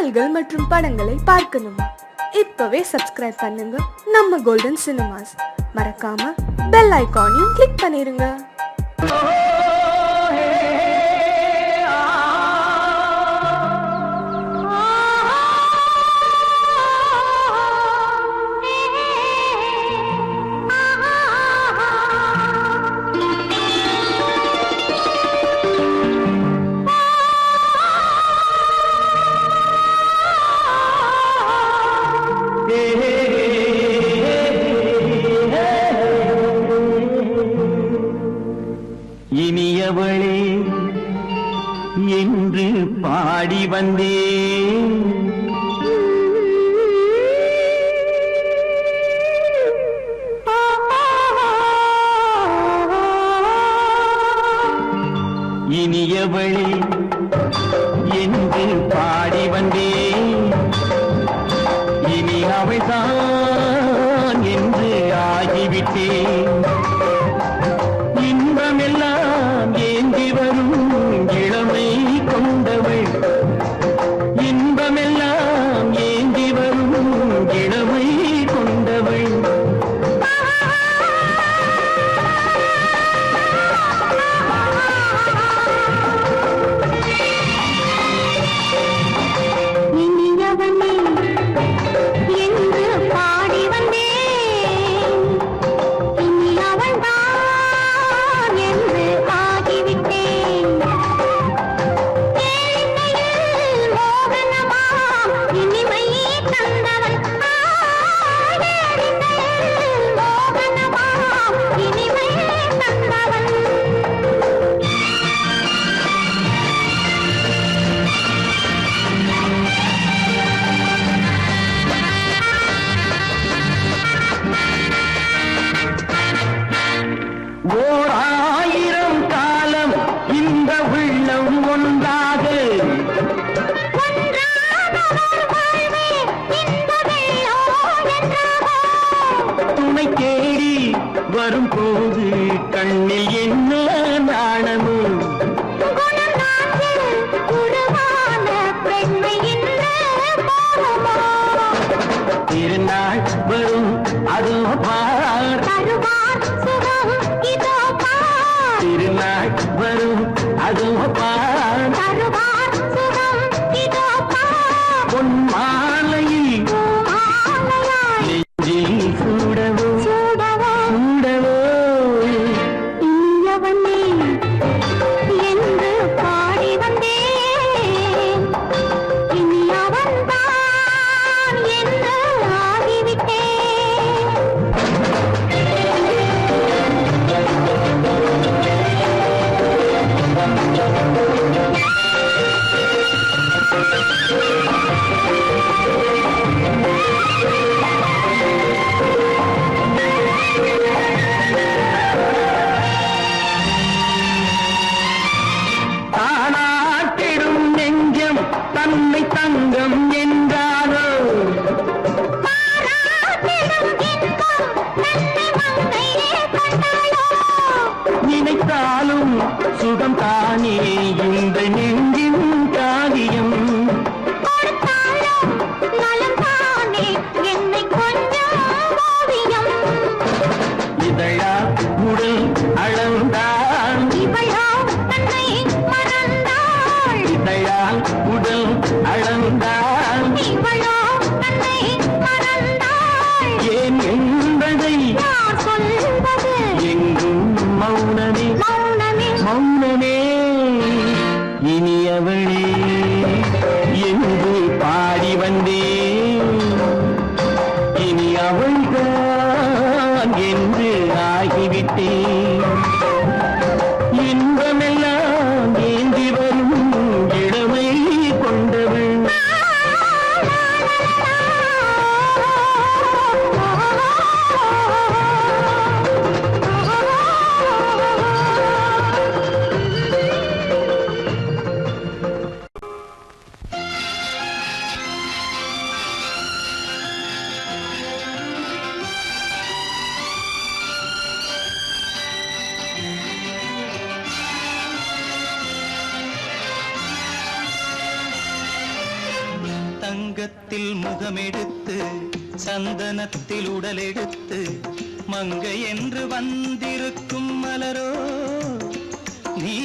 பாடல்கள் மற்றும் படங்களை பார்க்கணுமா? இப்பவே சப்ஸ்கிரைப் பண்ணுங்க நம்ம கோல்டன் சினிமாஸ். மறக்காம பெல் ஐகானையும் கிளிக் பண்ணிருங்க. இனியவளே என்று பாடி வந்தேன். இனியவளே என்று பாடி வந்தேன். இனி அவள்தான் என்று ஆகிவிட்டேன். இன்பமெல்லாம் ஏந்தி வரும் இளமை கொண்டவள். இன்பமெல்லாம் ஏந்தி வரும் இளமை கொண்டவள். இனியவனே என்று பாடி வந்தேன். இனி அவள்தான் என்று ஆகிவிட்டேன். ஏழையில் மோகனமாம் இனிமை தந்தவன். ஏழையில் மோகனமாம் இனிமை தந்தவன். ஓர் ஆயிரம் காலம் இந்த உள்ளம் ஒன்றாக துணை தேடி வரும்போது கண்ணில் என்ன நாணமும். திருநாள் வரும் அதோ பார். திருநாள் வரும் அதோ பார். பொன் மாலையில் நெஞ்சில் சூடவோ சூடவோ. இனியவனே என்று பாடி வந்தேன். இனி அவன்தான் என்று ஆகிவிட்டேன். தானாட்டிடும் நெஞ்சம் தன்னை தங்கம் என்றாரோ. நினைத்தாலும் சுகம் தானே இந்த நெஞ்சின் காரியம். இதழா உடல் அளந்தாள். இதழால் உடல் அளந்தாள். தங்கத்தில் முகமெடுத்து சந்தனத்தில் உடலெடுத்து மங்கை என்று வந்திருக்கும் மலரோ நீ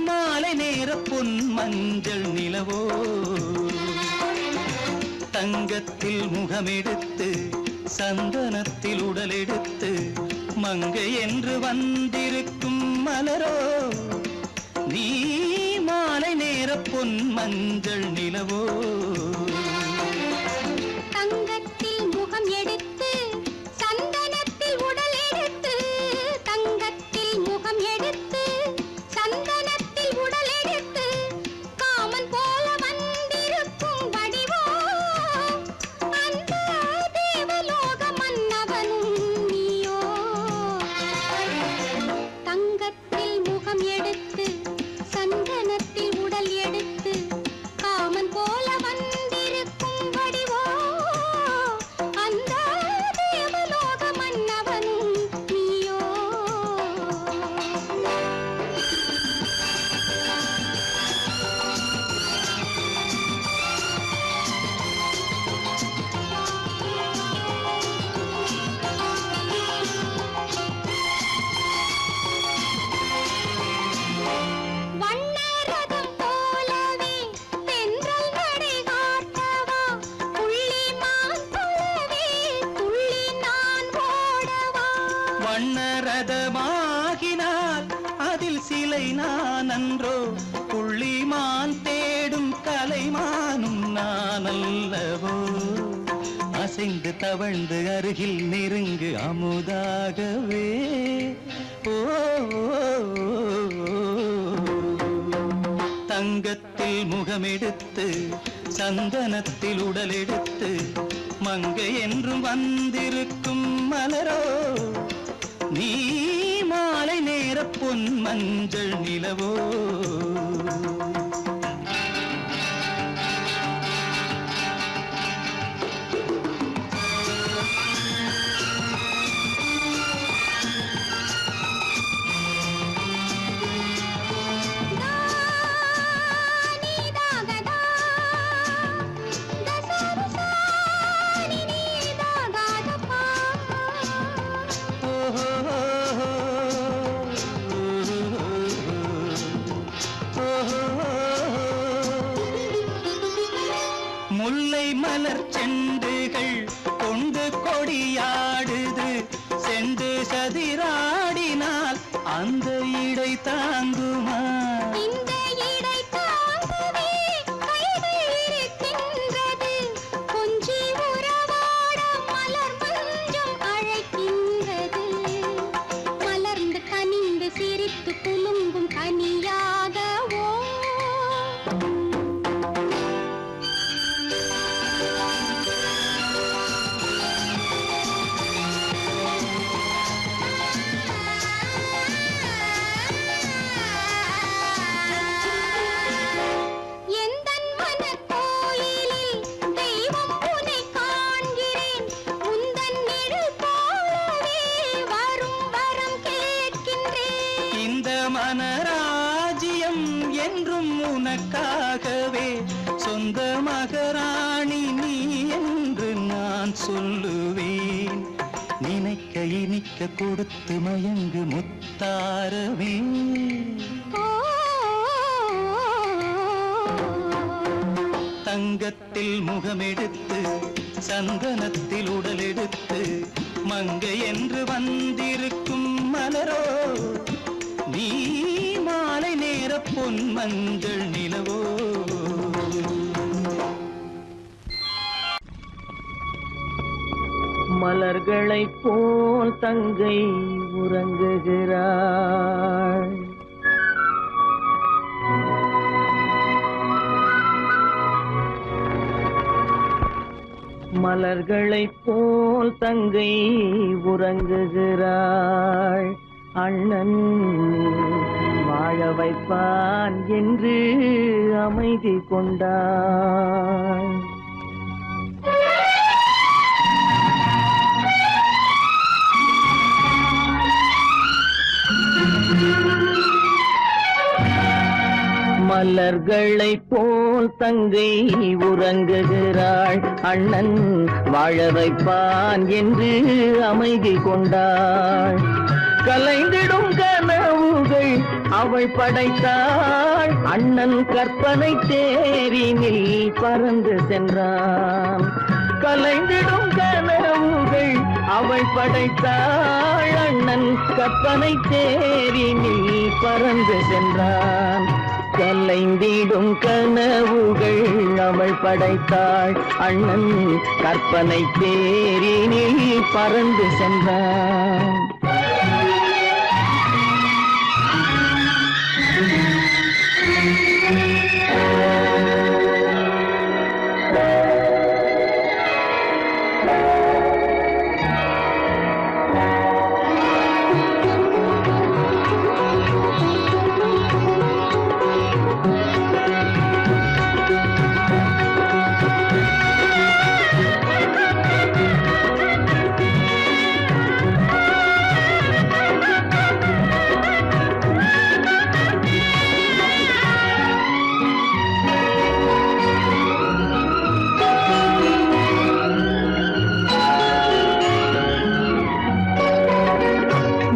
மாலை நேர பொன் மஞ்சள் நிலவோ தங்கத்தில் முகமெடுத்து சந்தனத்தில் உடலெடுத்து மங்கை என்று வந்திருக்கும் மலரோ நீ மாலை நேர பொன் மஞ்சள் நிலவோ தங்கத்தில் முகம் எடுத்து சந்தனத்தில் உடல் எடுத்து தங்கத்தில் முகம் எடுத்து சந்தனத்தில் உடல் எடுத்து காமன் போல வந்திருக்கும் வடிவோ அந்த தேவலோக மன்னவனும் நீயோ தங்கத்தில் முகம் எடுத்து சந்தனத்தில் உடல் எடுத்து காமன் போல வந்திருக்கும் வடிவோ அந்த தேவலோக மன்னவனும் நீயோ வண்ணரதம் போலவே தென்றல் நடை காட்டவா புள்ளிமான் போலவே துள்ளி நான் ஓடவா வண்ணரதமாகினால் அதில் சிலை நான் அன்றோ புள்ளிமான் தேடும் கலைமானும் நான் அல்லவோ அசைந்து தவழ்ந்து அருகில் நெருங்கு அமுதாகவே ஓ தங்கத்தில் முகமெடுத்து சந்தனத்தில் உடலெடுத்து மங்கை என்றும் வந்திருக்கும் மலரோ நீ மாலை நேர பொன் மஞ்சள் நிலவோ முல்லை மலர் செண்டுகள் கொண்டு கொடியாடுது செண்டு சதிராடினால் அந்த இடை தாங்குமா இந்த இடை தாங்கவே கைகள் இருக்கின்றது கொஞ்சி உறவாட மலர் மஞ்சம் அழைக்கின்றது மலர்ந்து கனிந்து சிரித்து குலுங்கும் கனியாகவோ எந்தன் மனக்கோயிலில் தெய்வம் உன்னை காண்கிறேன் உந்தன் நிழல் போலவே வரும் வரம் கேட்கின்றேன் இந்த மனராஜ்யம் என்றும் உனக்காகவே சொந்த மகராணி நீ என்று நான் சொல்லுவேன் நினைக்க இனிக்க கொடுத்து மயங்கு முத்தாரவே தங்கத்தில் முகமெடுத்து சந்தனத்தில் உடலெடுத்து மங்கை என்று வந்திருக்கும் மலரோ நீ மாலை நேர பொன் மஞ்சள் நிலவோ மலர்களைப் போல் தங்கை உறங்குகிறாள் மலர்களைப் போல் தங்கை உறங்குகிறாள் அண்ணன் வாழ வைப்பான் என்று அமைதி கொண்டாள் மலர்களைப் போல் போல் தங்கை உறங்குகிறாள், அண்ணன் வாழ வைப்பான் என்று அமைதி கொண்டாள். கலைந்திடும் கனவுகள் அவள் படைத்தாள், அண்ணன் கற்பனை தேரினில் பறந்து சென்றான். கலைந்திடும் கனவுகள் அவள் படைத்தாள், அண்ணன் கற்பனை தேரினில் பறந்து சென்றான். கலைந்திடும் கனவுகள் அவள் படைத்தாள், அண்ணன் கற்பனை தேரினில் பறந்து சென்றான்.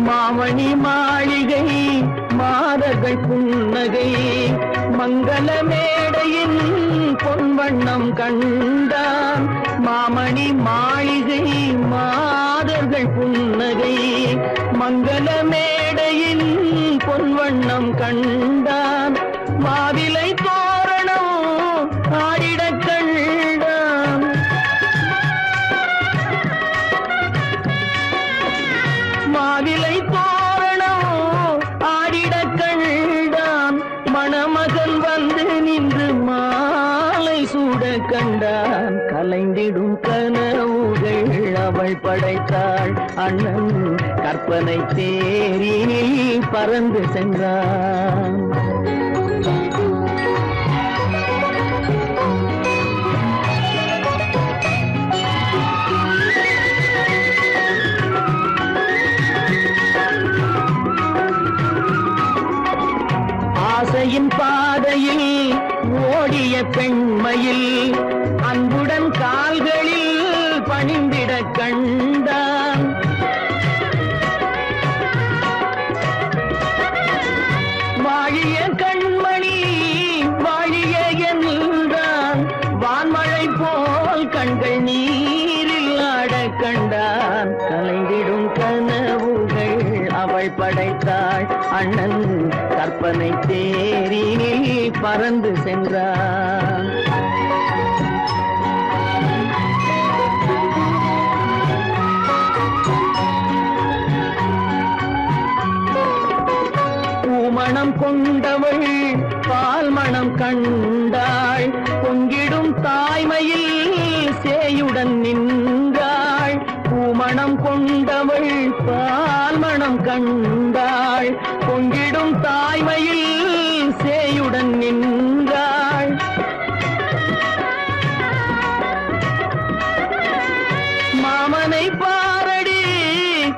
மாமணி மாளிகை மாதர்கள் புன்னகை, மங்கள மேடையின் பொன்வண்ணம் கண்டான். மாமணி மாளிகை மாதர்கள் புன்னகை, மங்கள மேடையின் பொன்வண்ணம் கண்டான். மாவிலை தோரணம் ஆடிடக் கண்டான். மாவிலை தோரணம் ஆடிடக் கண்டான். மணமகன் வந்து நின்று மாலை சூட கண்டான். கலைந்திடும் கனவுகள் அவள் படைத்தாள், அண்ணன் கற்பனை தேரினில் பறந்து சென்றான். ஆசையின் பாதையில் ஓடிய பெண்மையில் அன்புடன் கால்களில் பணிந்திட கண்டான். வாழிய கண்மணி வாழிய என்றான். வான்மழை போல் கண்கள் நீரில் ஆட கண்டான். கலைந்திடும் கனவுகள் அவள் படைத்தாள், அண்ணன் கற்பனை தேரினில் பறந்து சென்றான். பூமணம் கொண்டவள் பால் மணம் கண்டாள், பொங்கிடும் தாய்மையில் சேயுடன் நின்றாள். பூமணம் கொண்டவள் பால் மணம் கண்டாள், பொங்கிடும் தாய்மையில் சேயுடன் நின்றாள். மாமனை பாரடி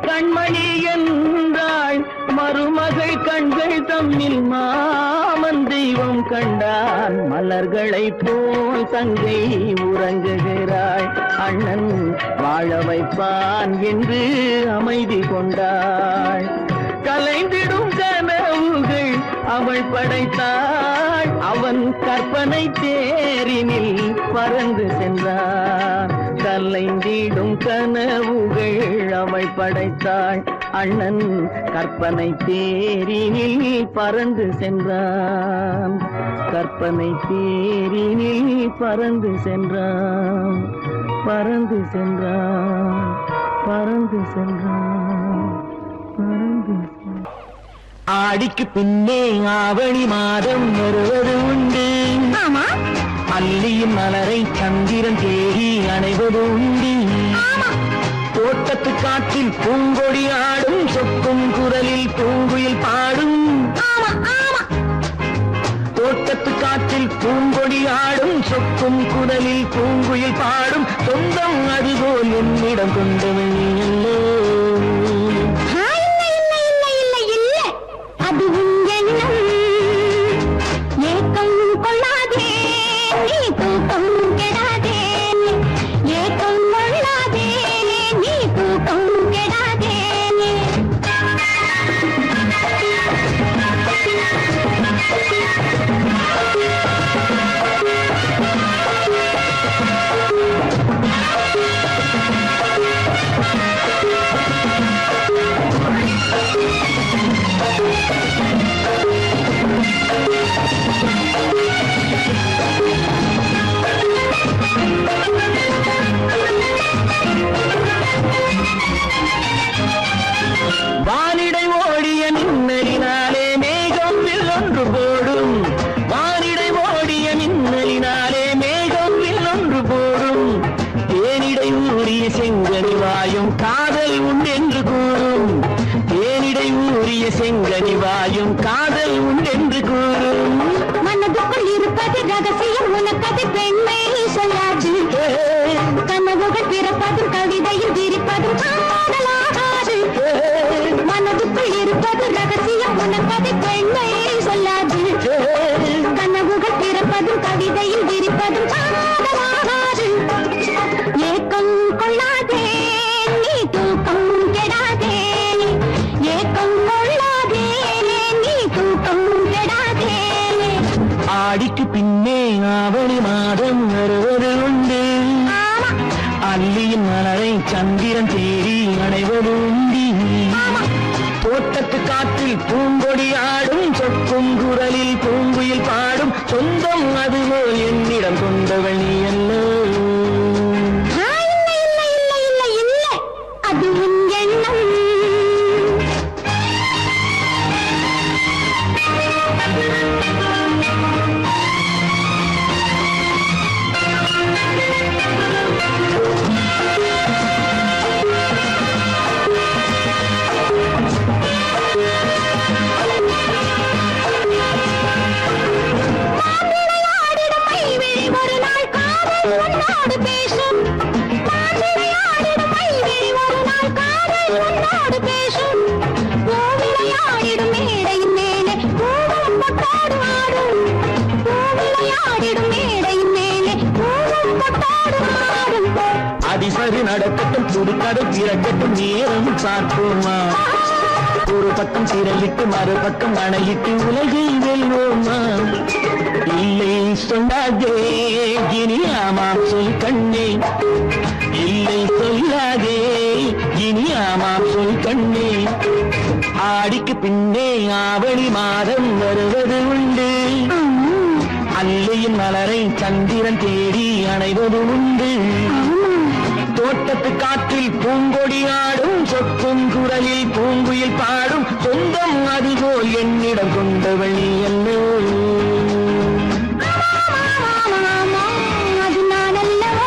கண்மணி என்றாள். மருமகள் கண்கள் தம்மில் மாமன் தெய்வம் கண்டான். மலர்களை போல் தங்கை உறங்குகிறாள், அண்ணன் வாழ வைப்பான் என்று அமைதி கொண்டாள். கலைந்திடும் கனவுகள் அவள் படைத்தாள், அவன் கற்பனை தேரினில் பறந்து சென்றான். கலைந்திடும் கனவுகள் அவள் படைத்தாள், அண்ணன் கற்பனை தேரினில் பறந்து சென்றான். கற்பனை தேரினில் பறந்து சென்றான். பறந்து சென்றான். பறந்து சென்றான். பறந்து சென்றான். ஆடிக்கு பின்னே ஆவணி மாதம் வருவது உண்டு. அல்லியின் மலரை சந்திரன் தேடி அணைவது உண்டு. தோட்டத்து காற்றில் பூங்கொடி ஆடும், சொக்கும் குரலில் பூங்குயில் பாடும். தோட்டத்து காற்றில் பூங்கொடி ஆடும், சொக்கும் குரலில் பூங்குயில் பாடும். சொந்தம் அதுபோல் என்னிடம் கொண்டவள் நீ அல்லோ. அது உன் எண்ணம், ஏக்கம் கொள்ளாதே வருவது உண்டு அல்லியின் மலரை சந்திரன் தேடி அடைவது உண்டி தோட்டத்து காற்றில் பூங்கொடி ஆடும் சொக்கும் குரலில் பூங்குயில் பாடும் சொந்தம் அதுபோல் என்னிடம் கொண்டவள் நீ அல்ல அது உன் எண்ணம் அதிசரி நடக்கட்டும் புதுக்கடை திறக்கட்டும் நேரம் பார்ப்போமா ஒரு பக்கம் திரளிட்டு மறுபக்கம் அணையிட்டு உலகை வெல்வோமா இல்லை சொல்லாதே இனி ஆமாம் சொல் கண்ணே இல்லை சொல்லாதே இனி ஆமாம் சொல் கண்ணே ஆடிக்கு பின்னே ஆவணி மாதம் வருவது உண்டு அல்லையின் மலரை சந்திரன் தேடி அணைவது உண்டு தோட்டத்து காற்றில் பூங்கொடி ஆடும் சொக்கும் குரலில் பூங்குயில் பாடும் சொந்தம் அதுபோல் என்னிடம் கொண்டவள் நீ அல்ல அது நான் அல்லவோ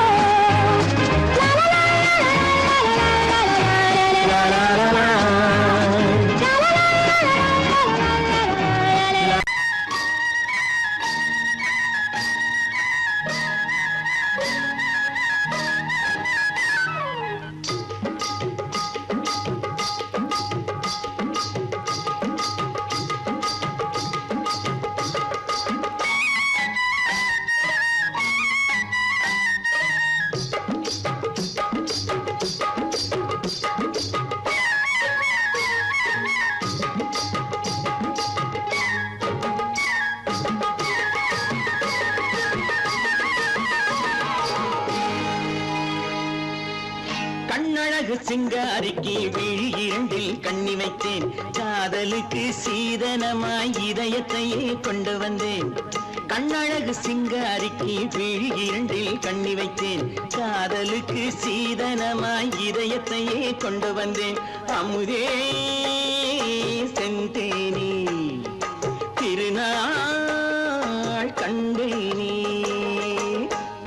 கண்ணழகு சிங்காரிக்கு விழி இரண்டில் கண்ணி வைத்தேன் காதலுக்கு சீதனமாய் இதயத்தையே கொண்டு வந்தேன் கண்ணழகு சிங்காரிக்கு விழி இரண்டில் கண்ணி வைத்தேன் காதலுக்கு சீதனமாய் இதயத்தையே கொண்டு வந்தேன் அமுதே செந்தேனே திருநாள் கண்டேனே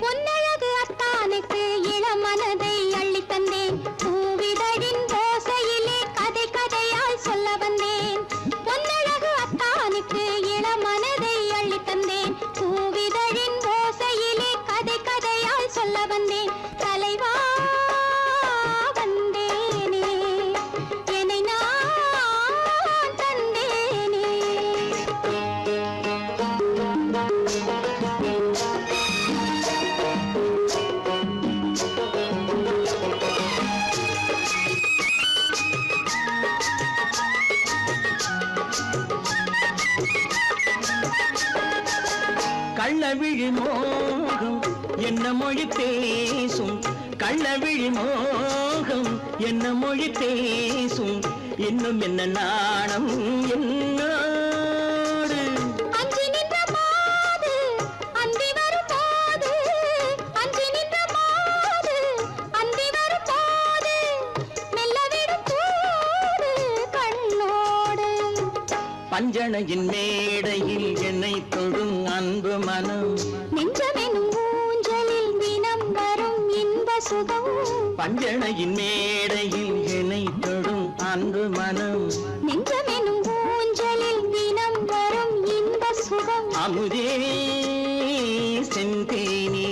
பொன்னழகு அத்தானுக்கு இளமனதை அள்ளி தந்தேன் பூவிதழின் ஓசையிலே கதை கதையாய் சொல்ல வந்தேன் பொன்னழகு அத்தானுக்கு இளமனதை அள்ளி தந்தேன் பூவிதழின் ஓசையிலே கதை கதையாய் சொல்ல வந்தேன் தலைவா வந்தேனே என்னை நான் தந்தேனே கள்ளவிழி மோகம் என்ன மொழி பேசும் கள்ளவிழி மோகம் என்ன மொழி பேசும் இன்னும் என்ன நாணம் என்னோடு அஞ்சி நின்ற மாது அந்தி வரும் போது அஞ்சி நின்ற மாது அந்தி வரும் போது மெல்ல விடும் போது கண்ணோடு பஞ்சணையின் மேடையில் என்னை தொடும் அன்பு மனம் நெஞ்சமெனும் ஊஞ்சலில் தினம் வரும் இன்ப சுகம் பஞ்சணையின் மேடையில் என்னை தொடும் அன்பு மனம் நெஞ்சமெனும் ஊஞ்சலில் தினம் வரும் இன்ப சுகம் அமுதே செந்தேனே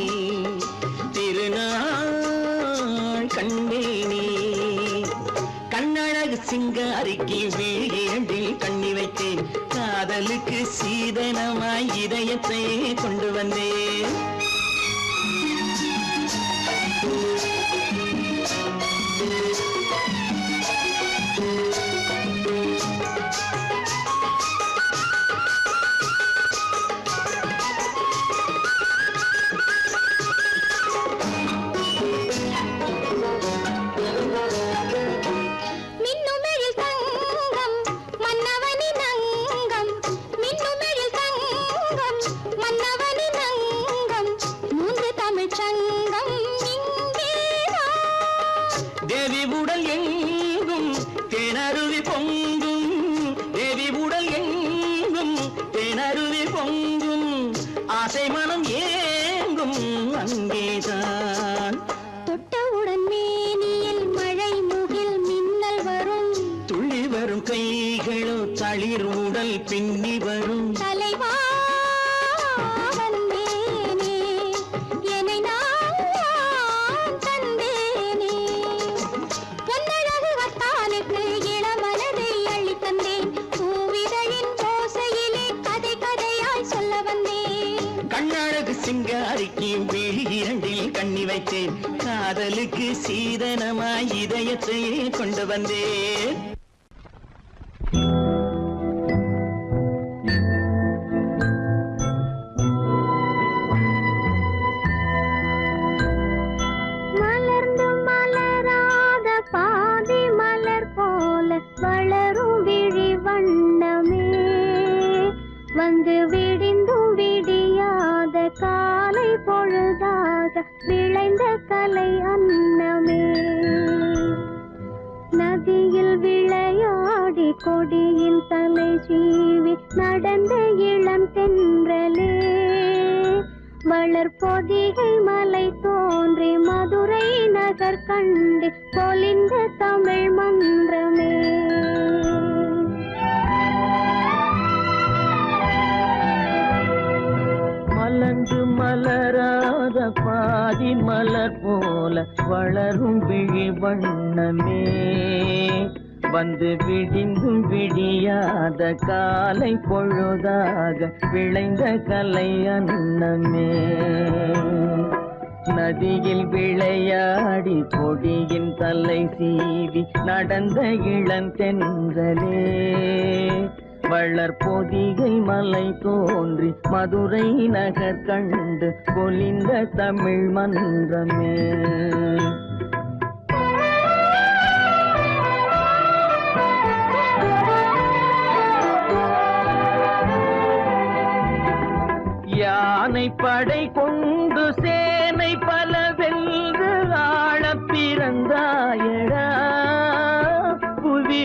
திருநாள் கண்டேனே கண்ணழகு சிங்காரிக்கு வீழில் கண்ணி வைத்தேன் காதலுக்கு சீதனமாய் இதயத்தை கொண்டு வந்தேன் தேவி உடல் எங்கும் தேனருவி பொங்கும், தேவி உடல் எங்கும் தேனருவி பொங்கும், ஆசை மனம் ஏங்கும் அங்கேதான். தொட்டவுடன் மேனியில் மழை முகில் மின்னல் வரும், துள்ளி வரும் கைகளோ தளிர் உடல் பின்னி வரும். தலைவா வந்தேனே, என்னை நான் தந்தேனே, பொன்னழகு வத்தானுக்கு இளமனதை அள்ளித் தந்தேன், பூவிதழின் ஓசையிலே கதை கதையாய் சொல்ல வந்தேன். கண்ணழகு சிங்காரிக்கு விழி இரண்டில் கண்ணி வைத்தேன், காதலுக்கு சீதனமாய் இதயத்தையே கொண்டு வந்தேன். மலர்ந்து மலராத பாதி மலர் போல வளரும் விழி வண்ணமே, வந்து விடிந்தும் விடியாத காலை பொழுதாக விளைந்த கலை அன்னமே. நதியில் விளையாடி கொடியின் தலை சீவி நடந்த இளம் தென்றலே, வளர்பொதிகை மலை தோன்றி மதுரை நகர் கண்டு பொலிந்த தமிழ் மன்றமே. மலர்ந்து மலராத பாதி மலர் போல வளரும் விழி வண்ணமே, வந்து விடிந்தும் விடியாத காலை பொழுதாக விளைந்த கலை அன்னமே. நதியில் விளையாடி கொடியின் தலை சீவி நடந்த இளந்தென்றலே, வளர்பொதிகை மலை தோன்றி மதுரை நகர் கண்டு பொலிந்த தமிழ் மன்றமே. யானை படை கொண்டு சேனை பல வென்று ஆளப் பிறந்தாயடா, புவி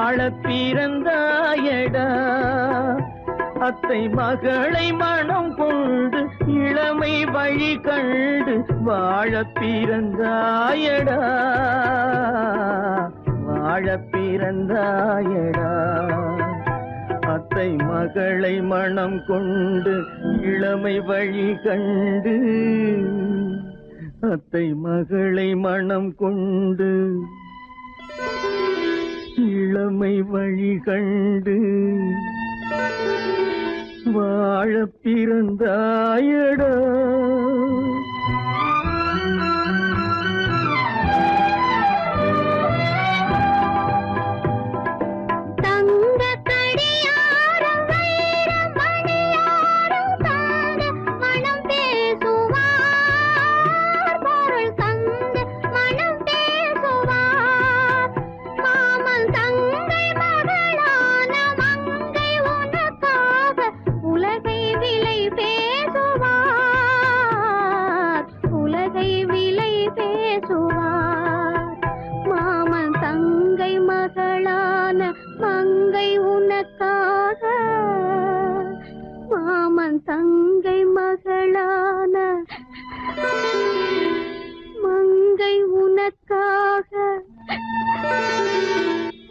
ஆளப் பிறந்தாயடா. அத்தை மகளை மனம் கொண்டு இளமை வழி கண்டு வாழப் பிறந்தாயடா, வாழப் பிறந்தாயடா. அத்தை மகளை மனம் கொண்டு இளமை வழி கண்டு, அத்தை மகளை மனம் கொண்டு இளமை வழி கண்டு வாழப் பிறந்தாயடா. தங்கை மகளான மங்கை உனக்காக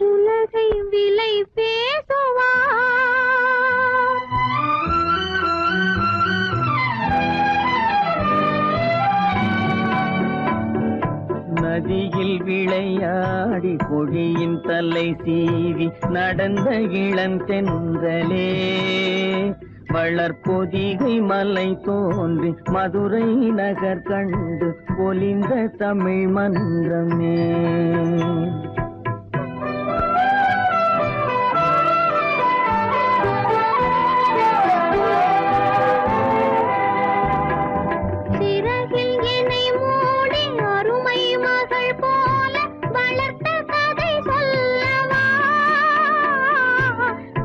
உலகை விலை பேசுவார். நதியில் விளையாடி கொடியின் தலை சீவி நடந்த இளந்தென்றலே, வளர்பொதிகை மலை தோன்றி மதுரை நகர் கண்டு பொலிந்த தமிழ் மன்றமே. சிறகில் என்னை மூடி அருமை மகள் போல வளர்த்த கதை சொல்லவா,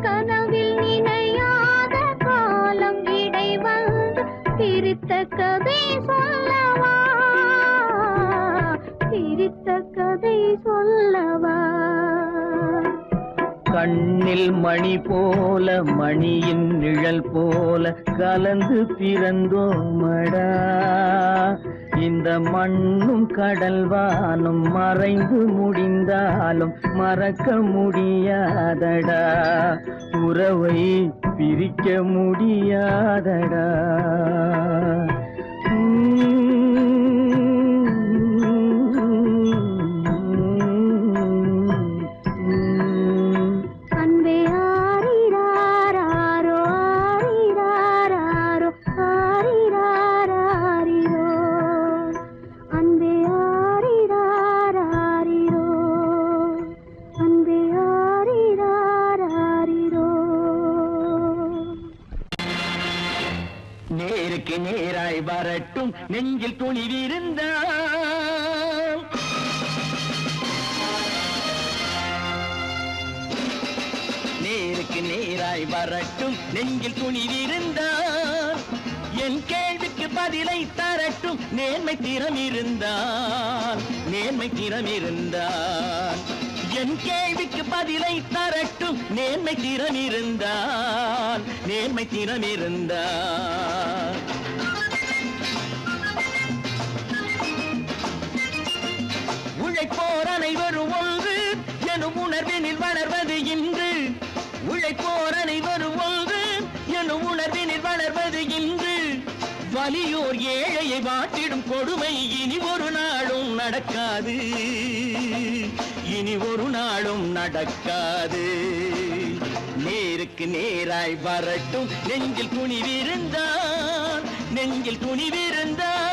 கனவில் நினையாத காலம் இடை வந்து பிரித்த கதை சொல்லவா, பிரித்த கதை கண்ணில் மணி போல மணியின் நிழல் போல கலந்து பிறந்தோமடா. இந்த மண்ணும் கடல் வானும் மறைந்து முடிந்தாலும் மறக்க முடியாதடா. உறவை பிரிக்க முடியாதடா. அன்பே ஆரிராரோ ஆரிராரோ ஆரிராரோ அன்பே ஆரிராரோ அன்பே ஆரிராரோ. நேருக்கு நேராய் வரட்டும் நெஞ்சில் துணிவிருந்தால், நேருக்கு நேராய் வரட்டும் நெஞ்சில் துணிவிருந்தால், என் கேள்விக்கு பதிலை தரட்டும் நேர்மை திறம் இருந்தால், நேர்மை திறம் இருந்தால். என் கேள்விக்கு பதிலை தரட்டும் நேர்மை திறம் இருந்தால், நேர்மை திறம் இருந்தால். உழைப்போர் அனைவரும் ஒன்று எனும் உணர்வினில் வளர்வது இன்று. உழைப்போர் அனைவரும் ஒன்று எனும் உணர்வினில் வளர்வது இன்று. வலியோர் ஏழையை வாட்டிடும் கொடுமை இனி ஒரு நாளும் நடக்காது, இனி ஒரு நாளும் நடக்காது. நேருக்கு நேராய் வரட்டும் நெஞ்சில் துணிவிருந்தால், நெஞ்சில் துணிவிருந்தால்.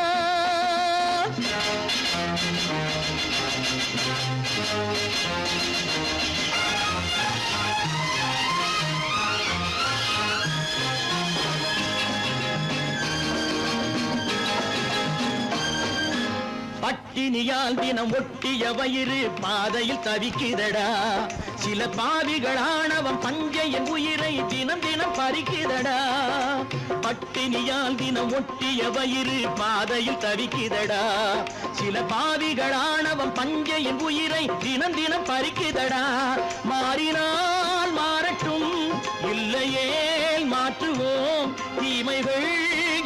பட்டினியால் தினம் ஒட்டிய வயிறு பாதையில் தவிக்குதடா. சில பாவிகளானவன் பஞ்சையின் உயிரை தினம் தினம் பறிக்குதடா. பட்டினியால் தினம் ஒட்டிய வயிறு பாதையில் தவிக்குதடா. சில பாவிகளானவன் பஞ்சையின் உயிரை தினம் தினம் பறிக்குதடா. மாறினால் மாறட்டும், இல்லையே மாற்றுவோம். தீமைகள்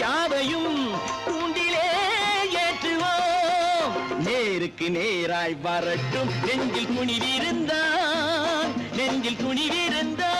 யாவையும் கூண்டிலே ஏற்றுவோம். நேருக்கு நேராய் வரட்டும் நெஞ்சில் துணிவிருந்தால், நெஞ்சில் துணிவிருந்தால்.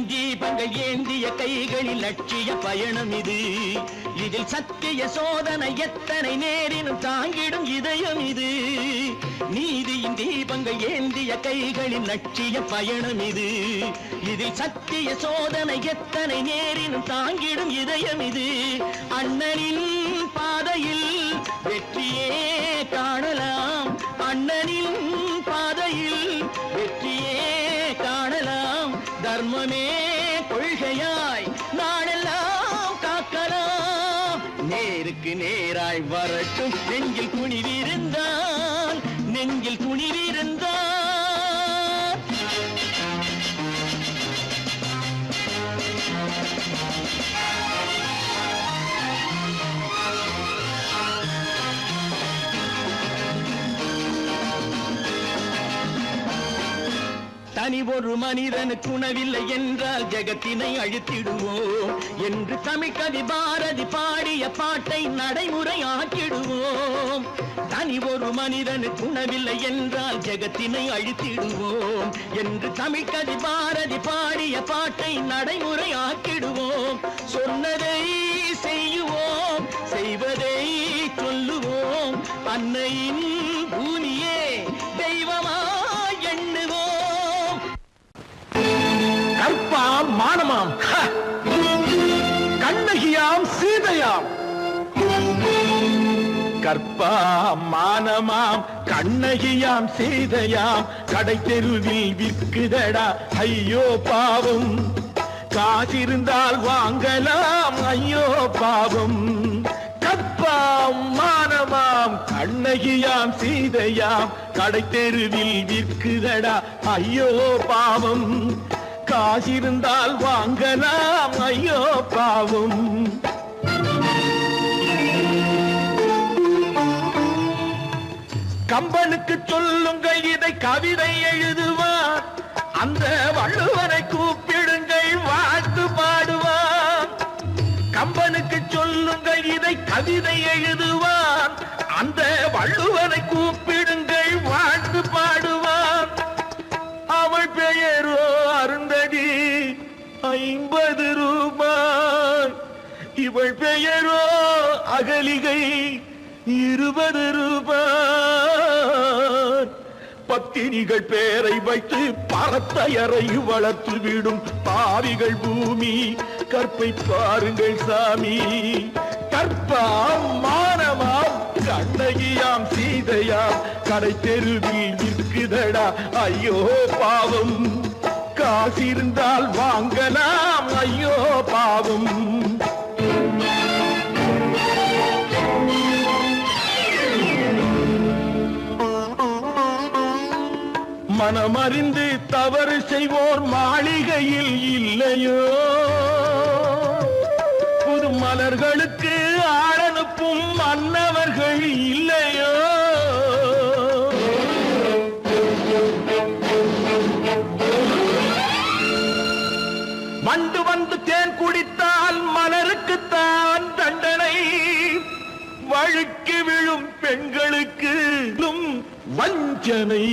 தீபங்கள் ஏந்திய கைகளில் லட்சிய பயணம் இது. இதில் சத்திய சோதனை எத்தனை நேரினும் தாங்கிடும் இதயம் இது. நீதியின் தீபங்கள் ஏந்திய கைகளில் லட்சிய பயணம் இது. இதில் சத்திய சோதனை எத்தனை நேரினும் தாங்கிடும் இதயம் இது. அண்ணனின் பாதையில் வெற்றியே காணலாம், அண்ணனின் பாதையில் வெற்றியே காணலாம். தர்மமே கொள்கையாய் நாடெல்லாம் காக்கலாம். நேருக்கு நேராய் வரட்டும் நெஞ்சில் துணிவிருந்தால், நெஞ்சில் துணிவிருந்தால். தனி ஒரு மனிதனுக்கு உணவில்லை என்றால் ஜெகத்தினை அழித்திடுவோம் என்று தமிழ்கவி பாரதி பாடிய பாட்டை நடைமுறையாக்கிடுவோம். தனி ஒரு மனிதனுக்கு உணவில்லை என்றால் ஜெகத்தினை அழித்திடுவோம் என்று தமிழ்கவி பாரதி பாடிய பாட்டை நடைமுறையாக்கிடுவோம். சொன்னதை செய்யுவோம், செய்வதை சொல்லுவோம். அன்னையின் பூமியே தெய்வமா எண்ணுவோம். கற்பாம் மானமாம், கண்ணகியாம் சீதையாம், கற்பாம் மானமாம் கண்ணகியாம் சீதையாம் கடை தெருவில் விற்குதடா ஐயோ பாவம் காசிருந்தால் வாங்கலாம் ஐயோ பாவம் கற்பாம் மானமாம் கண்ணகியாம் சீதையாம் கடை தெருவில் விற்குதடா ஐயோ பாவம் காசிருந்தால் வாங்கலாம் ஐயோ பாவம் கம்பனுக்கு சொல்லுங்கள் இதை கவிதை எழுதுவார் அந்த வள்ளுவனை கூப்பிடுங்கள் வாழ்த்து பாடுவார் கம்பனுக்கு சொல்லுங்கள் இதை கவிதை எழுதுவார் அந்த வள்ளுவனை கூப்பிடுங்கள் வாழ்த்து பாடுவார் அவள் பெயரோ அருந்ததி 50 ரூபாய் இவள் பெயரோ அகலிகை 20 ரூபாய் பத்தினிகள் பேரை வைத்து பரத்தையறை வளர்த்து விடும் பாவிகள் பூமி கற்பை பாருங்கள் சாமி கற்பாம் மானமாம் கண்ணகியாம் சீதையாம் கடை தெருவில் விற்குதடா ஐயோ பாவம் காசிருந்தால் வாங்கலாம் ஐயோ பாவம் மனமறிந்து தவறு செய்வோர் மாளிகையில் இல்லையோ புது மலர்களுக்கு ஆளனுப்பும் மன்னவர்கள் இல்லையோ வண்டு வந்து தேன் குடித்தால் மலருக்குத்தான் தண்டனை வழுக்கி விழும் பெண்களுக்கு வஞ்சனை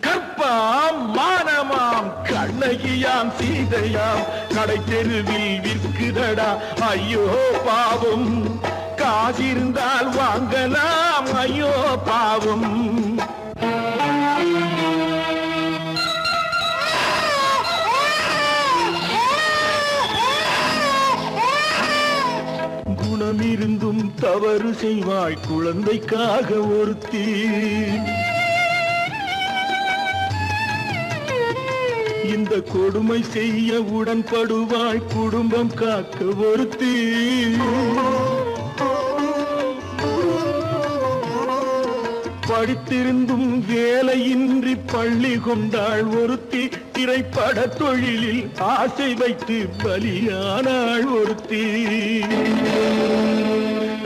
கற்பாம் மானமாம் கண்ணகியாம் சீதையாம் கடை தெருவில் விற்குதடா ஐயோ பாவம் காசிருந்தால் வாங்கலாம் ஐயோ பாவம் குணமிருந்தும் தவறு செய்வாய் குழந்தைக்காக ஒருத்தி இந்த கொடுமை செய்ய உடன்படுவாய் குடும்பம் காக்க ஒருத்தி படித்திருந்தும் வேலையின்றி பள்ளி கொண்டாள் ஒருத்தி திரைப்பட தொழிலில் ஆசை வைத்து பலியானாள் ஒருத்தி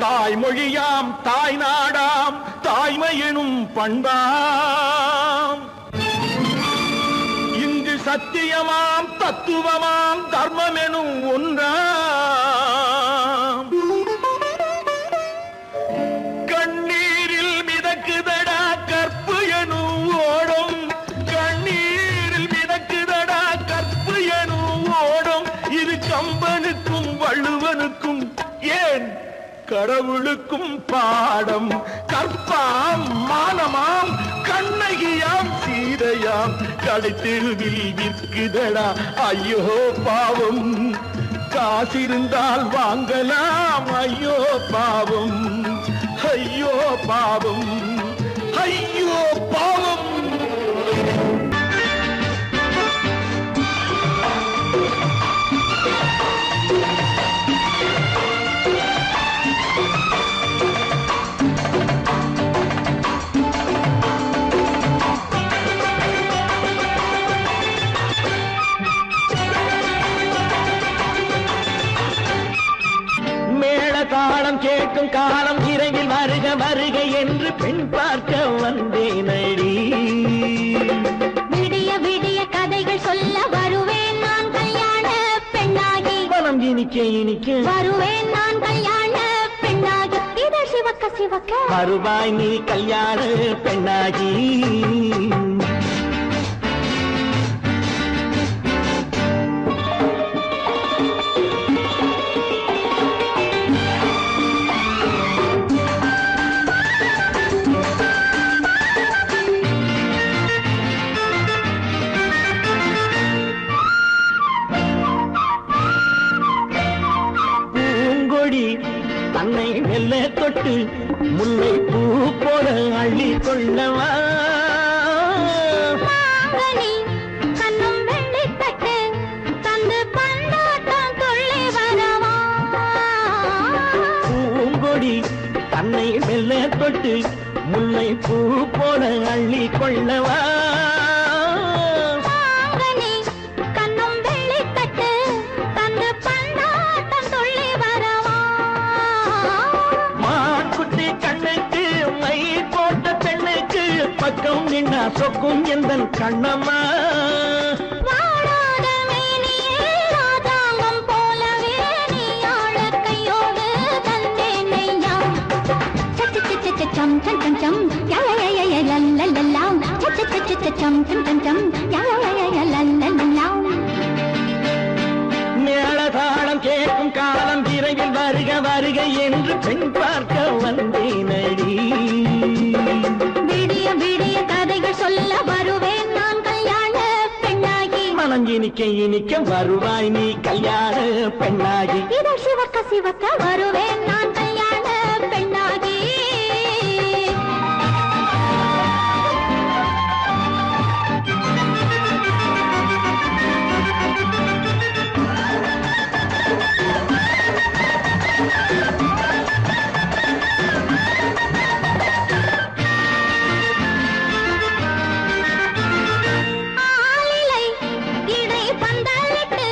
தாய்மொழியாம் தாய் நாடாம் தாய்மை எனும் பண்பாம் இங்கு சத்தியமாம் தத்துவமாம் தர்மம் எனும் ஒன்றாம் கண்ணீரில் மிதக்குதடா கற்பு எனும் ஓடும் கண்ணீரில் மிதக்குதடா கற்பு எனும் ஓடும் இது கம்பனுக்கும் வள்ளுவனுக்கும் ஏன் கடவுளுக்கும் பாடம் கற்பாம் மானமாம் கண்ணகியாம் சீதையாம் கடை தெருவில் விற்குதடா ஐயோ பாவம் காசிருந்தால் வாங்கலாம் ஐயோ பாவம் ஐயோ பாவம் ஐயோ பாவம் தாளம் கேட்கும் காலம் இறையில் வருக வருக என்று பெண் பார்க்க வந்தேனடி விடிய விடிய கதைகள் சொல்ல வருவேன் நான் கல்யாண பெண்ணாகி மனம் இனிக்க இனிக்க வருவேன் நான் கல்யாண பெண்ணாகி இதழ் சிவக்க சிவக்க வருவாய் நீ கல்யாண பெண்ணாகி தன்னை மெல்ல தொட்டு தொட்டு முல்லை பூ போல அள்ளி கொள்ளவா மாங்கனி கண்ணும் வெள்ளித்தட்டு தந்து பந்தாட்டம் துள்ளி வரவா பூங்கொடி தன்னை மெல்ல தொட்டு முல்லை பூ போல அள்ளி கொள்ளவா மாங்கனி கண்ணும் வெள்ளித்தட்டு தந்து பந்தாட்டம் துள்ளி வரவா மாக்குட்டி கண்ணுக்கு மை போட்ட பெண்ணுக்கு பக்கம் நின்னா சொக்கும் எந்தன் கண்ணம்மா வாடாத மேனியே ராதாங்கம் போலவே நீ ஆழக் கையோடு தந்தேன் நெய்யா. சம் சம் சம் சம் யா யா யா யா லல்லல்லா. சம் சம் சம் யா யா யா யா லல்லல்லா. மேளதாளம் கேட்கும் காலம் விரைவில் வருக வருக என்று பெண் பார்க்க வந்தேனடி விடிய விடிய கதைகள் சொல்ல வருவேன் நான் கல்யாண பெண்ணாகி. மனம் இனிக்க இனிக்க வருவாய் நீ கல்யாண பெண்ணாகி இதழ் சிவக்க சிவக்க வருவேன் நான் கல்யாண பெண்ணாகி. ஆலிலை இடை பந்தலிட்டு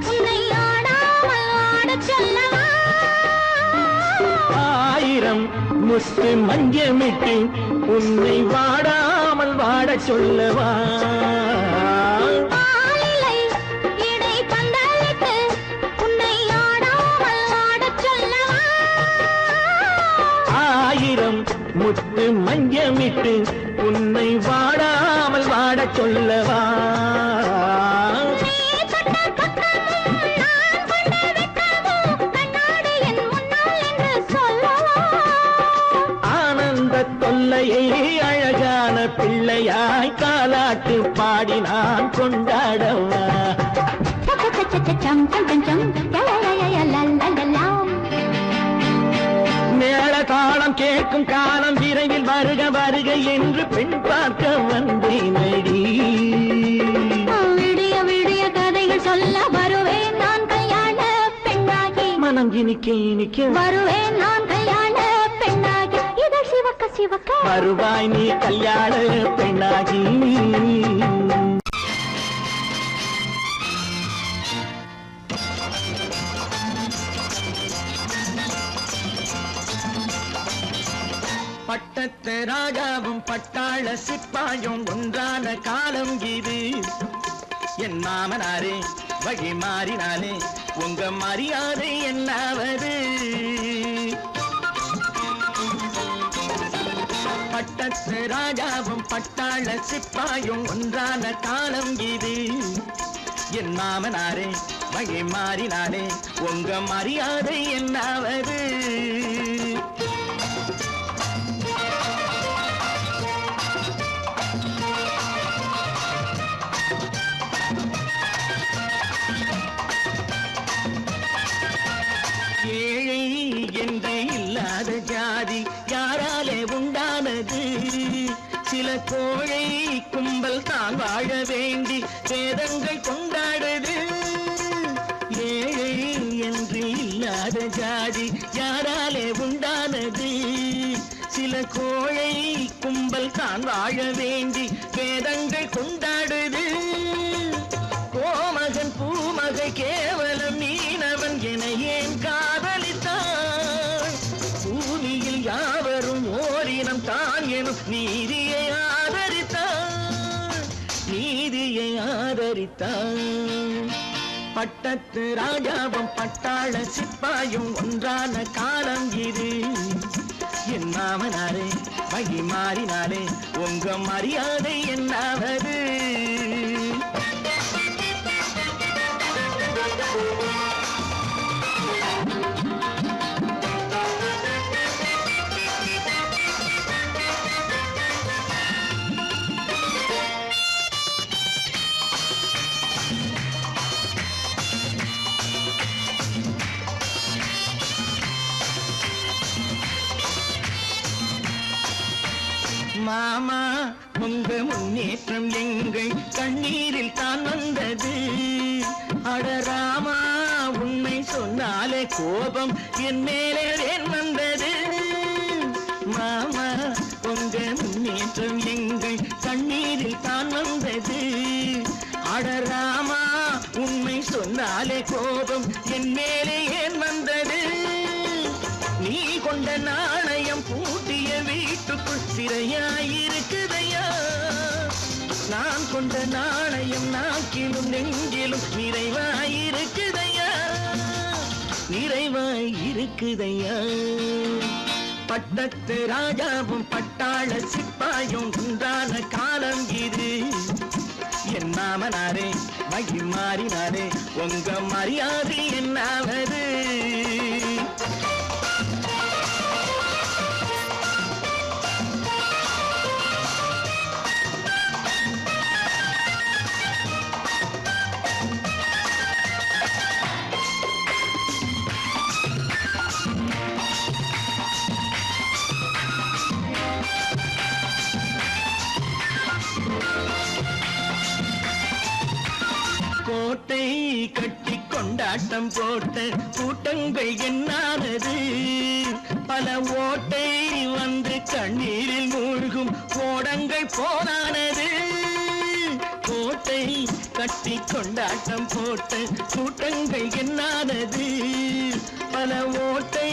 உன்னை ஆடாமல் ஆடச் சொல்லவா. ஆயிரம் முத்து மஞ்சமிட்டு உன்னை வாடாமல் வாடச் சொல்லவா ஆலிலை இடை பந்தலிட்டு உன்னை ஆடாமல் ஆடச் சொல்லவா. ஆயிரம் முத்து மஞ்சமிட்டு உன்னை வாடாமல் வாடச் சொல்லவா நீ தொட்ட பக்கமும் நான் கொண்ட வெட்கமும் கண்ணாடி என் முன்னால் என்று சொல்லவா. ஆனந்த தொல்லையை அழகான பிள்ளையாய் காலாட்டு பாடி நான் கொண்டாடவா சம் சம் சம் சம் யா யா யா யா லல்லல்லா. மேளதாளம் கேட்கும் காலம் விரைவில் வருக வருக என்று பெண் பார்க்க வந்தேனடி விடிய விடிய கதைகள் சொல்ல வருவேன் நான் கல்யாண பெண்ணாகி. மனம் இனிக்க இனிக்க வருவேன் நான் கல்யாண பெண்ணாகி. இதழ் சிவக்க சிவக்க வருவாய் நீ கல்யாண பெண்ணாகி பட்டத்து ராஜாவும் பட்டாள சிப்பாயும் ஒன்றான காலம் இது என் மாமனாரே வழி மாறினாலே உங்க மரியாதை என்னாவது பட்டத்து ராஜாவும் பட்டாள சிப்பாயும் ஒன்றான காலம் இது என் மாமனாரே வழி மாறினாலே உங்க மரியாதை என்னாவது ஏழை என்று இல்லாத ஜாதி யாராலே உண்டானது சில கோழை கும்பல் தான் வாழ வேண்டி வேதங்கள் கொண்டாடுது ஏழை என்று இல்லாத ஜாதி யாராலே உண்டானது சில கோழை கும்பல் தான் வாழ வேண்டி வேதங்கள் கொண்டாடுது கோமகன் பூமகை கேவலம் மீனவன் என ஏன் காதலித்தான் பூமியில் யாவரும் ஓரினம் தான் எனும் நீதியை ஆதரித்தான் பட்டத்து ராஜாவும் பட்டாள சிப்பாயும் ஒன்றான காலம் இது என் மாமனாரே வழி மாறினாலே உங்க மரியாதை என்னாவது மாமா உங்க முன்னேற்றம் எங்கள் கண்ணீரில் தான் வந்தது. அடராமா உண்மை சொன்னாலே கோபம் என் மேலே ஏன் வந்தது. மாமா உங்க முன்னேற்றம் எங்கள் கண்ணீரில் தான் வந்தது. அடராமா உண்மை சொன்னாலே கோபம் என் மேலே ஏன் வந்தது. நீ கொண்ட நாணயம் பூட்டிய வீட்டுக்குள் சிறையாயிருக்குதையா. நான் கொண்ட நாணயம் நாக்கிலும் நெஞ்சிலும் நிறைவாயிருக்குதையா, நிறைவாயிருக்குதையா. பட்டத்து ராஜாவும் பட்டாள சிப்பாயும் உண்டான காலம் இது. என் மாமனாரே மகி மாறினாரே உங்க மரியாதை என்னாவது. கோட்டை கட்டி கொண்டாட்டம் போட்ட கூட்டங்கள் என்னானது. பல ஓட்டை வந்து கண்ணீரில் மூழ்கும் ஓடங்கள் போனானது. கோட்டை கட்டி கொண்டாட்டம் போட்ட கூட்டங்கள் என்னானது. பல ஓட்டை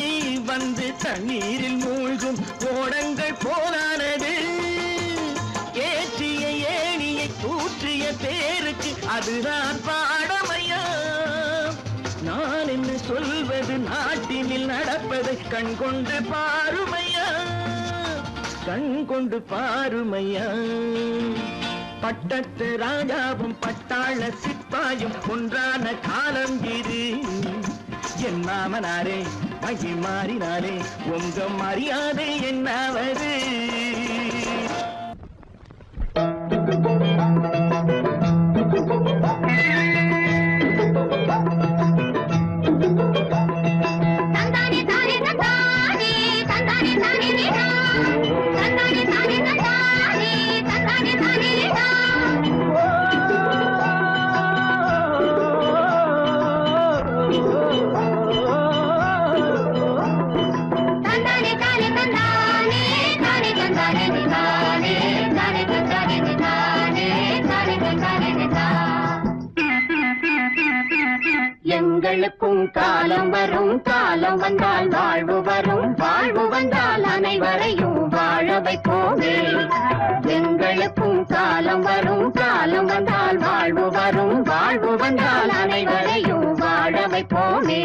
வந்து தண்ணீரில் மூழ்கும் ஓடங்கள் போனானது. ஏற்றிய ஏணியை தூற்றிய பேருக்கு அதுதான் பாடமையா. நான் என்ன சொல்வது நாட்டினில் நடப்பதை கண் கொண்டு பாருமையா, கண் கொண்டு பாருமையா. பட்டத்து ராஜாவும் பட்டாள சிப்பாயும் ஒன்றான காலம் இது. என் மாமனாரே மகி மாறினாரே உங்க மரியாதை என்னாவது. எங்களுக்கும் காலம் வரும், காலம் வந்தால் வாழ்வு வரும், வாழ்வு வந்தால் அனைவரையும் வாழ வைப்போமே. எங்களுக்கும் காலம் வரும், காலம் வந்தால் வாழ்வு வரும், வாழ்வு வந்தால் அனைவரையும் வாழ வைப்போமே.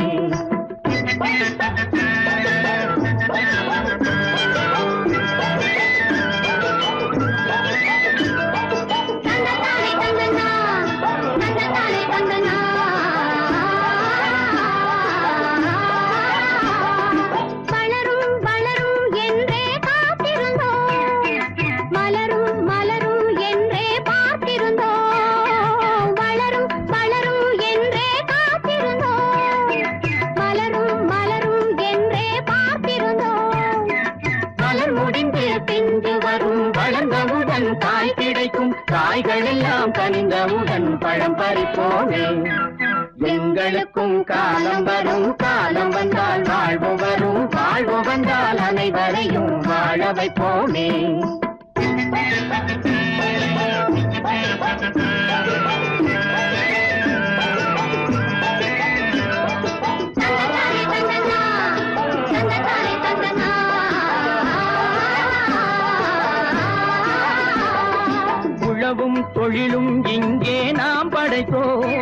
காய் கிடைக்கும், காய்கள் எல்லாம் கனிந்தவுடன் பழம் பறிப்போமே. எங்களுக்கும் காலம் வரும், காலம் வந்தால் வாழ்வு வரும், வாழ்வு வந்தால் அனைவரையும் வாழ வைப்போமே. உழவும் தொழிலும் இங்கே நாம் படைத்தோம்,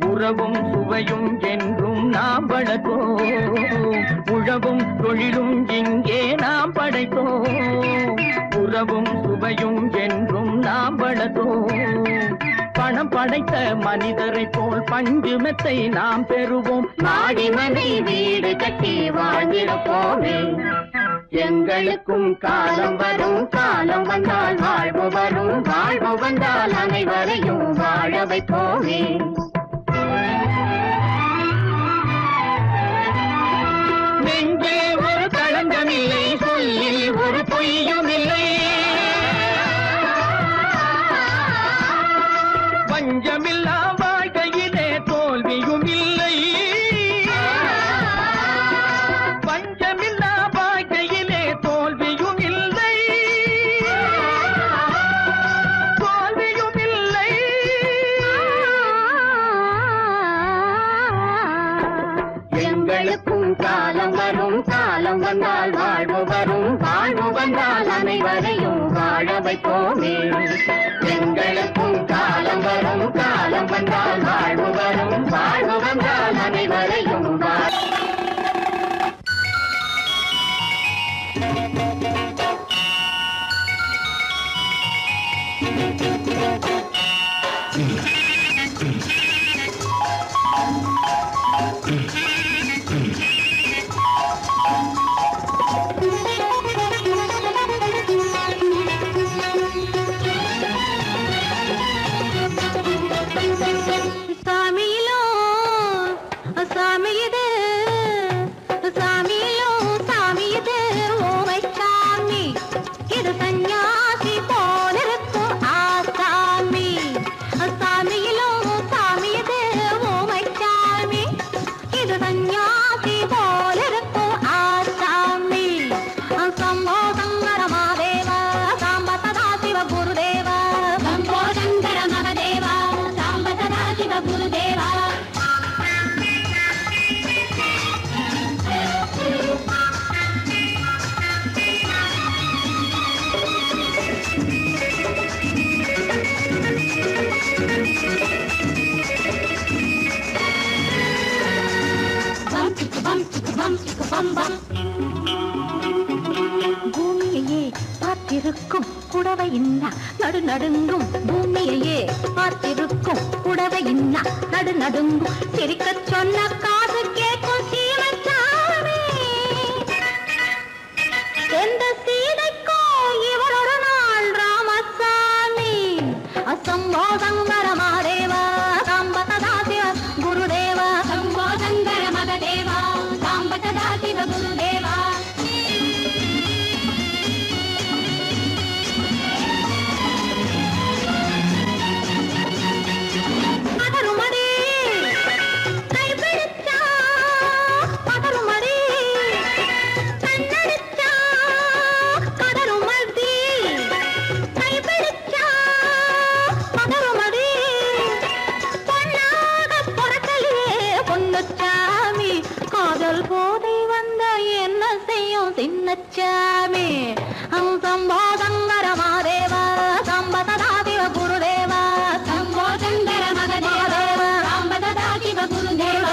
உறவும் சுவையும் என்றும் நாம் வளர்த்தோம். உழவும் தொழிலும் இங்கே நாம் படைத்தோம், உறவும் சுவையும் என்றும் நாம் வளர்த்தோம். பணம் படைத்த மனிதரை போல் பஞ்சு மெத்தை நாம் பெறுவோம், மாடி மனை வீடு கட்டி வாழ்ந்திருப்போமே. எங்களுக்கும் காலம் வரும், காலம் வந்தால் வாழ்வு வரும், வாழ்வு வந்தால் அனைவரையும் வாழ வைப்போமே. நெஞ்சே ஒரு களங்கமில்லை, சொல்லில் ஒரு பொய்யும் இல்லை. வாழ்வு வரும் வாழ்வு வந்தால் அனைவரையும் வாழ வைப்போமே பெண்களுக்கும் காலம் வரும் காலம் வந்தால் வாழ்வு வரும் வாழ்வு வந்தால் அனைவரையும் வாழ பூமியையே பார்த்திருக்கும் புடவை இன்னா நடு நடுங்கும் பூமியையே பார்த்திருக்கும் புடவை இன்னா நடு நடுங்கும் சிரிக்க சொன்ன காது கேட்கும் சீமச்சாமி எந்த சீதைக்கோ இவளோட நாள் ராமசாமி அசம்போதங்கர மாதேவா சாம்பதா சிவ குருதேவா சம்போதங்கர மகதேவா சாம்பதா சிவ குருதேவா பதருமடி கைபிடிச்சா பதருமடி கண்ணடிச்சா பதருமடி கைபிடிச்சா பதருமடி பொன்னாக பொறக்கலையே பொன்னுச்சாமி காதல் போதை வந்த என்ன செய்யும் சின்னச்சாமி சம்போதங்கர மாதேவா சம்பதா சிவ குருதேவா சம்போதங்கர மகதேவா சம்பதா சிவ குருதேவா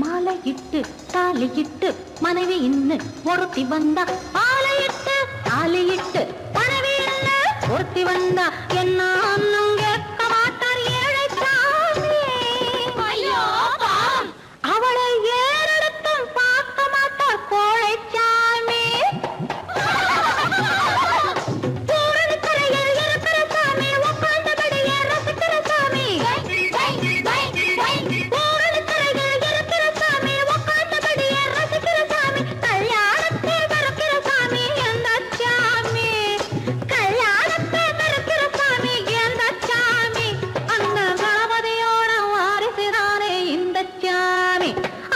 மாலையிட்டு தாலியிட்டு மனைவி இன்னு ஒருத்தி வந்தா மாலையிட்டு தாலியிட்டு மனைவி இன்னு ஒருத்தி வந்தா என்ன அன்னும் கேட்க மாட்டார் ஏழை சாமி ஐயோ அவளை ஏறெடுத்தும் பார்க்க மாட்டார் கோழை சாமி பூரணிக்கரையில் இருக்கிற சாமி உட்கார்ந்தபடியே ரசிக்கிற சாமி பூரணிக்கரையில் இருக்கிற சாமி உட்கார்ந்தபடியே ரசிக்கிற சாமி கல்யாணத்தை மறக்கிற சாமி எந்த சாமி கல்யாணத்தை மறக்கிற சாமி எந்த சாமி அந்த கணபதியோட வாரிசுதானே இந்த சாமி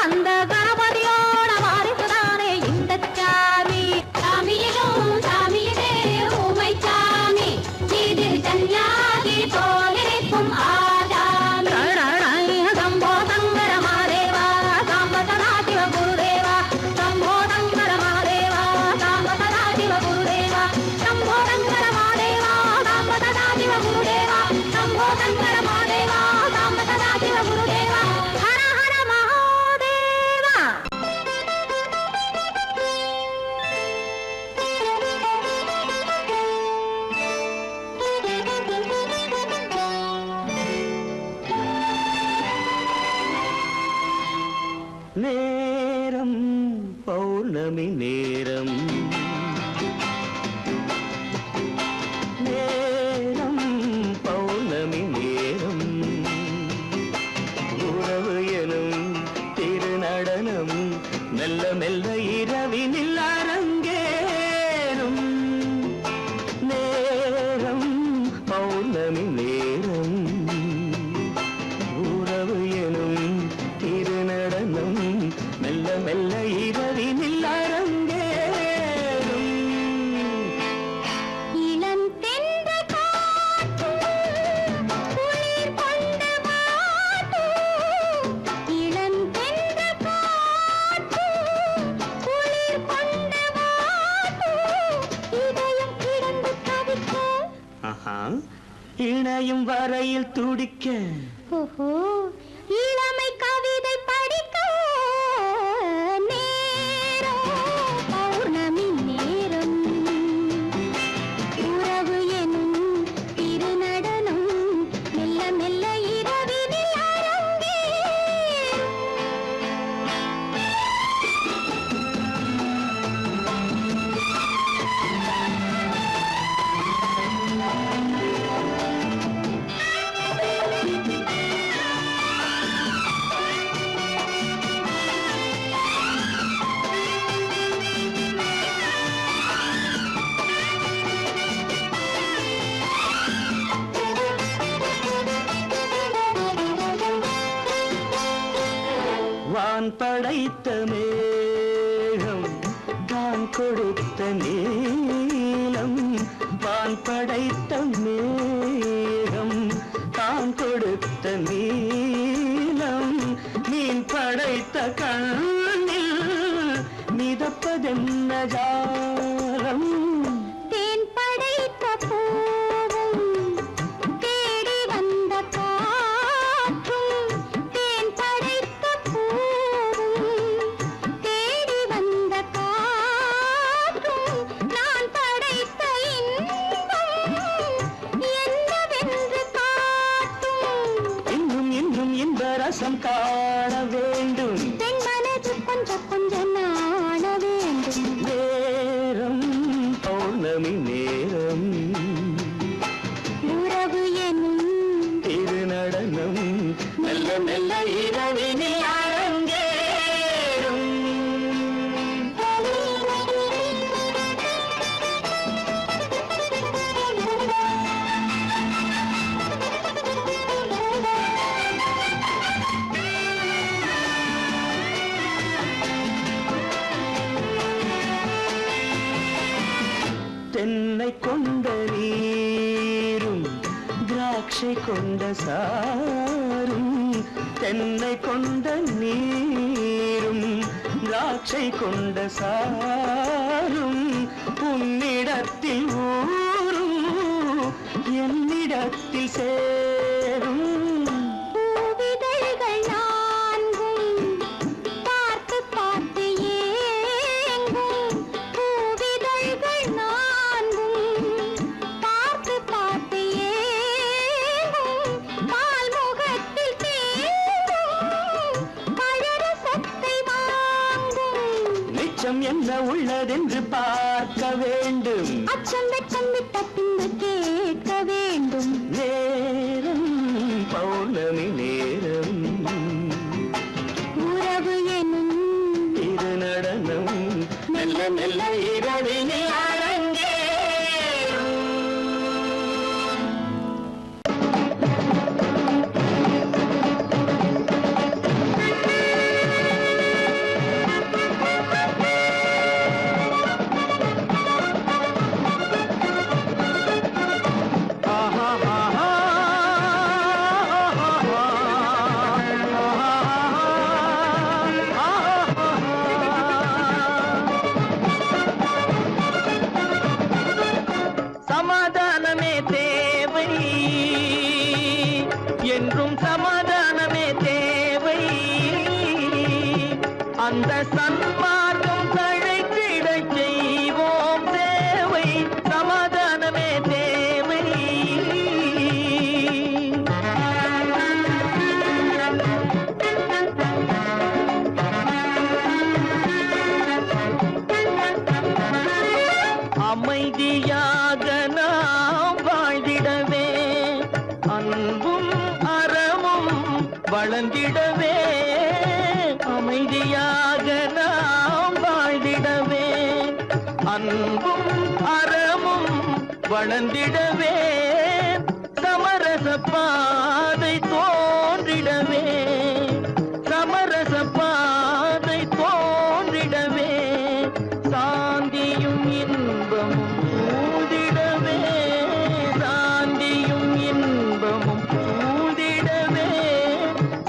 அந்த கணபதியோட வாரிசுதானே இந்த சாமி சாமியிலும் சாமியதே ஊமை சாமி இது சன்னியாசி போலிருக்கும் ஆதாமி சம்போதங்கர மாதேவா சாம்பதா சிவ குருதேவா சம்போதங்கர மாதேவா சாம்பதா சிவ குருதேவா சம்போதங்கர மாதேவா சாம்பதா சிவ குருதேவா சம்போதங்கர மாதேவா சாம்பதா சிவ குருதேவா ஹர ஹர மகாதேவா நேரம் பௌர்ணமி நேரம் நேரம் பௌர்ணமி நேரம் உறவு எனும் திருநடனம் மெல்ல மெல்ல இரவினில் அரங்கேறும் நேரம் பௌர்ணமி நேரம் உறவு எனும் திருநடனம் மெல்ல மெல்ல இரவு இணையும் வரையில் துடிக்க ஓஹோ இளமை கவிதை படிக்க நேரம் பௌர்ணமி நேரம் உறவு எனும் திருநடனம் மெல்ல மெல்ல இரவினில் அரங்கேறும். வான் படைத்த மேகம் தான் கொடுத்த நீலம் வான் படைத்த மேகம் தான் கொடுத்த நீலம் மீன் படைத்த கண்ணில் மிதப்பதென்ன ஜாலம் தேன் படைத்த பூவும் தேடி வந்த காற்றும் தேன் படைத்த பூவும் தேடி வந்த காற்றும் நான் படைத்த இன்பம் என்னவென்று காட்டும். இன்னும் இன்னும் இன்ப ரசம் காண வேண்டும் பெண் மனது கொஞ்சம் கொஞ்சம் நாண வேண்டும். நேரம் பௌர்ணமி நேரம் உறவு எனும் திருநடனம் மெல்ல மெல்ல இரவினில் அரங்கேறும். தென்னை கொண்ட நீரும் திராட்சை கொண்ட சாரும் தென்னை கொண்ட நீரும் திராட்சை கொண்ட சாரும் உன்னிடத்தில் ஊரும் என்னிடத்தில் சேரும் பூவிதழ்கள் நான்கும் பார்த்து பார்த்து ஏங்கும். பூவிதழ்கள் நான்கும் பார்த்து பார்த்து ஏங்கும். பால்முகத்தில் தேங்கும் பழரசத்தை வாங்கும். நிச்சம் என்ன உள்ளதென்று பார்க்க வேண்டும் அச்சம் வெச்சம் விட்ட பின்பு கேட்க வேண்டும். நேரம் பௌர்ணமி நேரம் உறவு எனும் திருநடனம் மெல்ல மெல்ல இரவினில் அரங்கேறும். சமாதானமே தேவை என்றும் சமாதானமே தேவை அந்த சன்மார்க்கம் தழைத்திடச் செய்வோம் சேவை சமாதானமே தேவை அமைதியாக நாம் வாழ்ந்திடவே அன்பும் அறமும் வளர்ந்திடவே அமைதியாக நாம் வாழ்ந்திடவே அன்பும் அறமும் வளர்ந்திடவே சமரச பாதை தோன்றிடவே சமரச பாதை தோன்றிடவே சாந்தியும் இன்பமும் சூழ்ந்திடவே சாந்தியும் இன்பமும் சூழ்ந்திடவே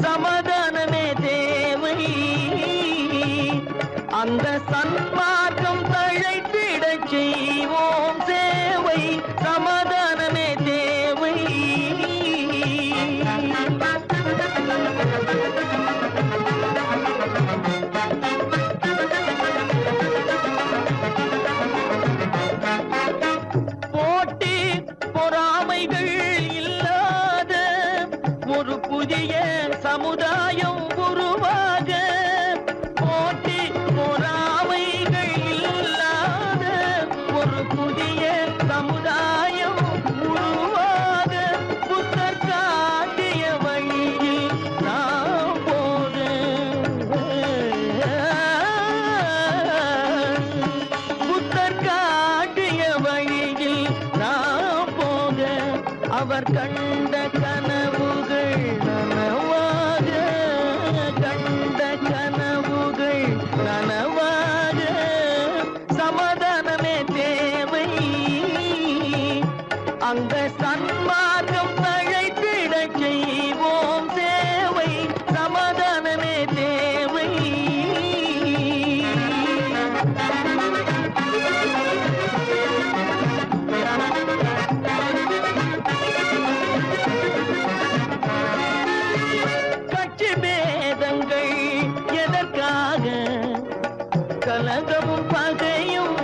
சமாதானமே தேவை அந்த சன்மார்க்கம் தழைத்திடச் செய்வோம் சேவை சமாதானமே தேவை அவர் கண்ட கனவுகள் நனவாக, கண்ட கனவுகள் நனவாக, சமாதானமே தேவை. அங்க சன்மார்க்கம் தழைத்திடச் செய்வோம் சேவை, சமாதானமே தேவை. கட்சி பேதங்கள் எதற்காக, கலகமும் பகையும்